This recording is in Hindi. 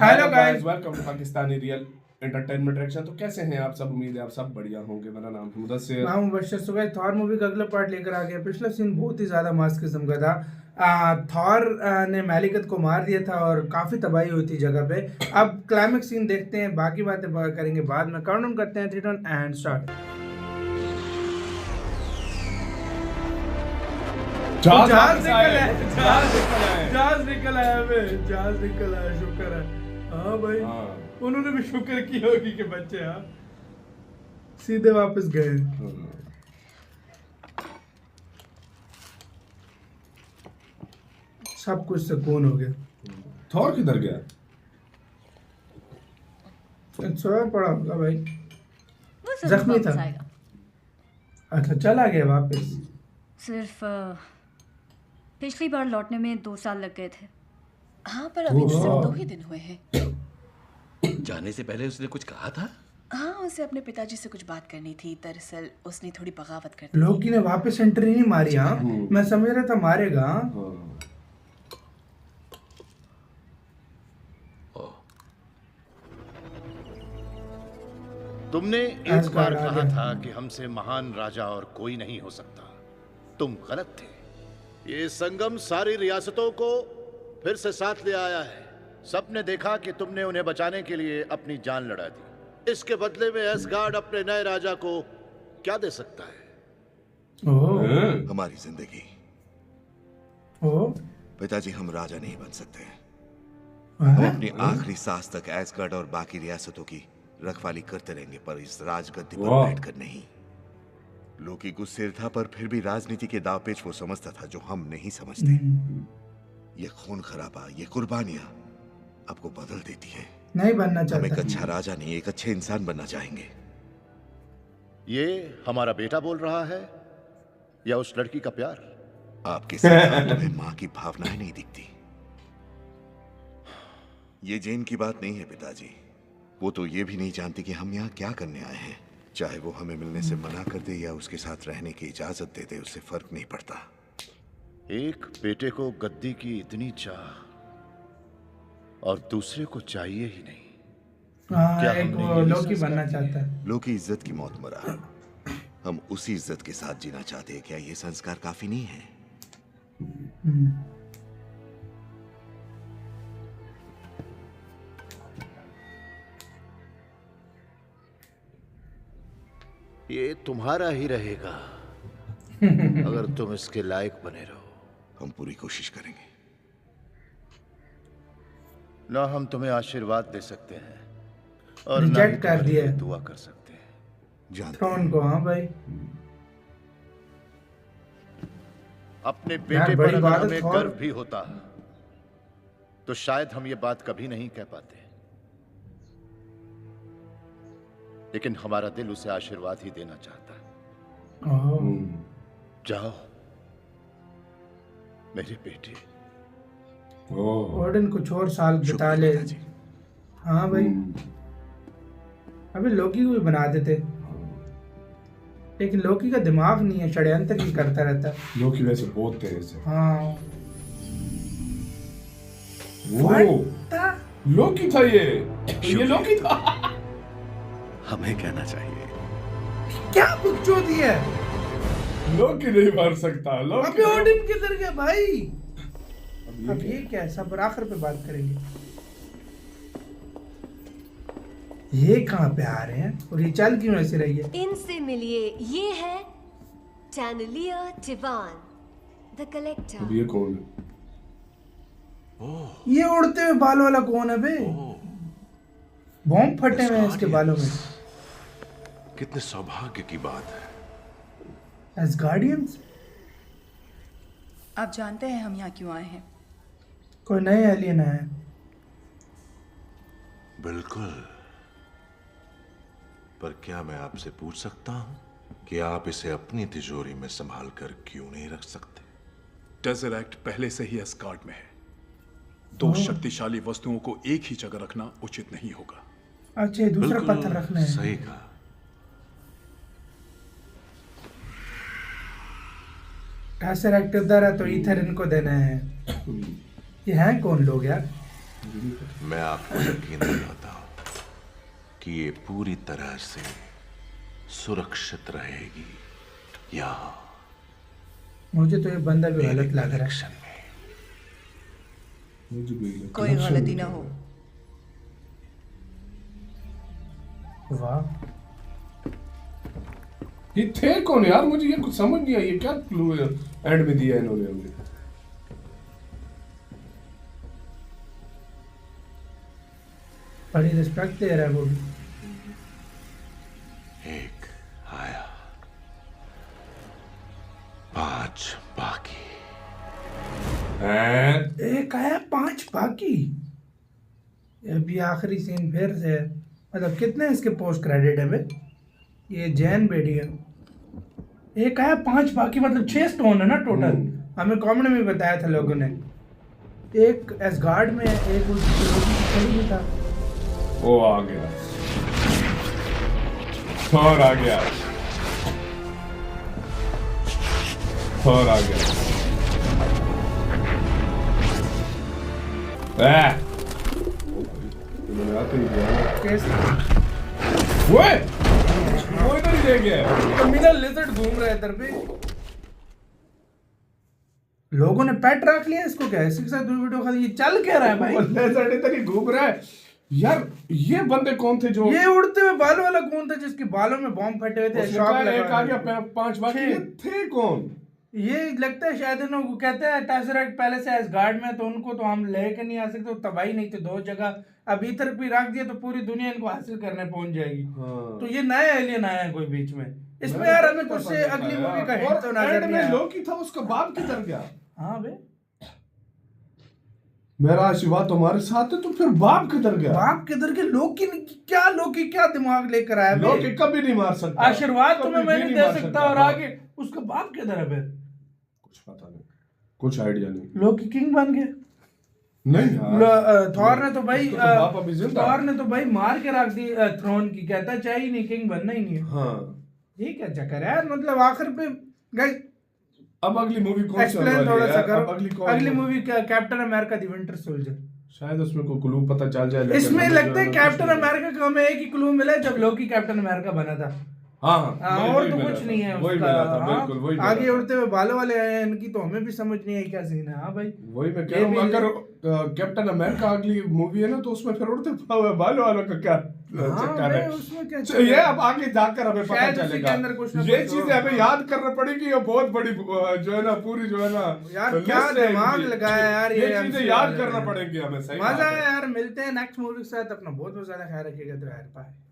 Hello hello guys, guys, welcome to Pakistani real entertainment reaction. तो कैसे हैं आप सब? उम्मीद है आप सब बढ़िया होंगे। मेरा नाम है मुदस्सिर। मैं हूं मुबशर। सुबह थॉर मूवी का अगला पार्ट लेकर आ गया। पिछला सीन बहुत ही ज़्यादा मस्त किस्म का था। थॉर ने मैलिकत को मार दिया था और काफ़ी तबाही हुई थी जगह पे। अब क्लाइमेक्स सीन देखते हैं, बाकी बातें करेंगे बाद में। काउंटडाउन करते हैं, 3 2 एंड स्टार्ट। जहाज जहाज वापस निकल आए। आया, जहाज निकल आए। जहाज निकल आया बे, जहाज निकल आया। शुक्र है। हाँ भाई, हाँ। उन्होंने भी शुक्र किया होगी कि बच्चे सीधे वापस गए। सब कुछ सुकून हो गया। थॉर किधर गया? सोया पड़ा होगा भाई। वो जरूर जख्मी था। वापस आएगा। अच्छा, चला गया वापस। सिर्फ पिछली बार लौटने में 2 साल लग गए थे। हाँ, पर अभी तो ओह। सिर्फ 2 ही दिन हुए हैं। जाने से पहले उसने कुछ कहा था? हाँ, उसे अपने पिताजी से कुछ बात करनी थी। दरअसल उसने थोड़ी बगावत कर दी। लोकी ने वापस एंट्री नहीं मारी। हाँ, मैं समझ रहा था मारेगा। ओह, तुमने एक एस्गार्ड बार आ कहा गया। था कि हमसे महान राजा और कोई नहीं हो सकता। तुम गलत थे। ये संगम सारी रियासतों को फिर से साथ ले आया है। सबने देखा कि तुमने उन्हें बचाने के लिए अपनी जान लड़ा दी। इसके बदले में एस्गार्ड अपने नए राजा को क्या दे सकता है? ओह हमारी जिंदगी। ओह पिताजी, हम राजा नहीं बन सकते। हम हाँ? अपनी आखिरी सांस तक एस्गर्ड और बाकी रियासतों की रखवाली करते रहेंगे, पर इस राजगद्दी पर वाह। बैठकर नहीं। लोकी गुस्से था, पर फिर भी राजनीति के दावपेच वो समझता था जो हम नहीं समझते। ये खून खराबा, ये कुर्बानियां आपको बदल देती है। नहीं बनना हम एक चाहता। अच्छा राजा नहीं, एक अच्छे इंसान बनना चाहेंगे। ये हमारा बेटा बोल रहा है या उस लड़की का प्यार? आपके साथ तुम्हें माँ की भावनाएं नहीं दिखती। ये जेन की बात नहीं है पिताजी। वो तो ये भी नहीं जानती कि हम यहाँ क्या करने आए हैं। चाहे वो हमें मिलने से मना कर दे या उसके साथ रहने की इजाजत दे दे, उससे फर्क नहीं पड़ता। एक बेटे को गद्दी की इतनी चाह और दूसरे को चाहिए ही नहीं। हाँ, क्या एक हमने वो यही लोकी संस्कार बनना दिए? चाहता है। लोग की इज्जत की मौत मरा, हम उसी इज्जत के साथ जीना चाहते हैं। क्या ये संस्कार काफी नहीं है? ये तुम्हारा ही रहेगा अगर तुम इसके लायक बने रहो। हम पूरी कोशिश करेंगे। ना हम तुम्हें आशीर्वाद दे सकते हैं और ना ही रिजेक्ट कर तुम्हारे दिया लिए है दुआ कर सकते हैं। जानते थ्रोन हैं, को। हाँ भाई, अपने यार, बेटे बड़ी पर अगर बात है हमें थॉर। गर्व भी होता तो शायद हम ये बात कभी नहीं कह पाते। लेकिन हमारा दिल उसे आशीर्वाद ही देना चाहता है। ओह, जाओ मेरे बेटे। ओडिन कुछ और साल बिता शुक्रिया ले। पिताजी। हाँ भाई, अभी लोकी को भी बना देते, लेकिन लोकी का दिमाग नहीं है, षड्यंत्र ही करता रहता है। लोकी वैसे बहुत तेज है। हाँ, वो लोकी था ये लोकी था। हमें कहना चाहिए। क्या बकचोदी है। लोकी नहीं मार सकता। लोकी अबे ओडिन किधर गया भाई? अब अब ये क्या है? सब आखिर पे बात करेंगे। ये कहाँ पे आ रहे हैं और ये चल क्यों ऐसे रही है? इनसे मिलिए, ये है टैनलिया टिवान, द अब कलेक्टर। ये कौन है? ये उड़ते हुए बाल वाला कौन है बे? बॉम्ब फटे हुए हैं इसके बालों में। कितने सौभाग्य की बात है। एसगार्डियंस। आप जानते हैं हम यहाँ क्यों आए हैं? कोई नए एलियन आए हैं। बिल्कुल, पर क्या मैं आपसे पूछ सकता हूं कि आप इसे अपनी तिजोरी में संभाल कर क्यों नहीं रख सकते? टेज़रैक्ट पहले से ही एस्गार्ड में है। 2 शक्तिशाली वस्तुओं को एक ही जगह रखना उचित नहीं होगा। अच्छा, ये दूसरा बिल्कुल पत्थर रखना है। सही कहा। टेसरैक्ट उधर है तो ईथर इनको देना है। ये हैं कौन लोग यार? मैं आपको यकीन दिलाता हूं कि ये पूरी तरह से सुरक्षित रहेगी यहाँ मुझे तो ये बंदा भी गलत लग रहा है। कलेक्शन में। मुझे भी लगा। कोई गलती ना हो। वाह, ये थे कौन यार? मुझे ये कुछ समझ नहीं आई, ये क्या क्लू है एंड में दिया इन्होंने हमें? बड़ी रिस्पेक्ट दे रहा है वो भी। एक आया, 5 बाकी। हैं? एक आया 5 बाकी। अभी आखिरी सीन फिर से है। मतलब कितने इसके पोस्ट क्रेडिट है बे? ये जैन बेटी है। एक आया 5 बाकी, मतलब 6 स्टोन है ना टोटल। हमें कमेंट में बताया था लोगों ने। एक एसगार्ड में, एक उस में था। वो आ गया, थॉर आ गया, थॉर आ गया। आते ही गया। कैसे? वो इधर ही रह गया। मेरा लिजर्ड घूम रहा है इधर पे। लोगों ने पेट रख लिया इसको। क्या है इसके साथ वीडियो खाली? ये चल क्या रहा है भाई? लेजर्ड इधर ही घूम रहा है यार। ये बंदे कौन थे जो? ये उड़ते हुए बाल वाला कौन था जिसके बालों में बॉम्ब फटे हुए थे? एक आ गया 5 बाकी। ये थे कौन? ये लगता है शायद इन्होंने कहते हैं टेसरेक्ट पहले से एसगार्ड में, तो उनको तो हम लेके नहीं आ सकते। तो तबाही नहीं तो 2 जगह अब इधर भी रख दिया तो पूरी दुनिया इनको हासिल करने पहुंच जाएगी। हाँ। तो ये नया एलियन आया है कोई बीच में इसमें यार। हमें कुछ से अगली मूवी का हिंट तो नजर नहीं आया। लोकी था, उसका बाप किधर गया? हाँ बे, मेरा आशीर्वाद तुम्हारे साथ है, तो फिर बाप किधर गया? बाप किधर के? लोकी क्या दिमाग लेकर आया बे? लोकी कभी नहीं मार सकता। आशीर्वाद तुम्हें मैं नहीं दे मार सकता और हाँ। आगे उसका बाप किधर है? फिर कुछ पता नहीं, कुछ आइडिया नहीं। लोकी किंग बन गए। नहीं यार, थॉर ने तो भाई उसका तो बाप अभी जिंदा है। थॉर ने तो भाई मार के रख दी थ्रोन की। कहता है चाहिए नहीं, किंग बनना ही नहीं है। हाँ, ये क्या चक्कर है यार? मतलब आखिर पे गाइस अब अगली मूवी कौन सी एक्सप्लेन होने थोड़ा वाली सा है? करो। अब अगली movie captain America the winter soldier. शायद उसमें कोई क्लू पता चल जाए, लेकिन इसमें हमें लगता जो है ना कैप्टन कुछ अमेरिका का हमें एक ही क्लू मिला है, जब लोकी कैप्टन अमेरिका बना था। हाँ और तो कुछ नहीं है वही उसका। मिला था, हाँ, बिल्कुल वही मिला आगे था। उड़ते हुए बालों वाले आए हैं, इनकी तो हमें भी समझ नहीं आई क्या सीन है। हाँ भाई, वही मैं कह ये रहा हूँ, भी- अगर कैप्टन अमेरिका अगली मूवी है ना, तो उसमें फिर उड़ते हुए बालों वालों का क्या हाँ चक्कर भाई, है? उसमें क्या तो ये अब आगे जाकर हमें पता शायद उसी के चलेगा। अंदर कुछ ना ये कुछ चीजें हो। हमें याद करना पड़ेगी। ये बहुत बड़ी जो है ना, पूरी जो है ना यार क्या list है दिमाग इनकी। लगाया यार। ये चीजें MCU याद वाले करना ने। पड़ेगी हमें। सही मजा बात आया है। यार। मिलते हैं नेक्स्ट मूवी के साथ। अपना बहुत बहुत ज्यादा ख्याल रखिएगा। तो यार बाय।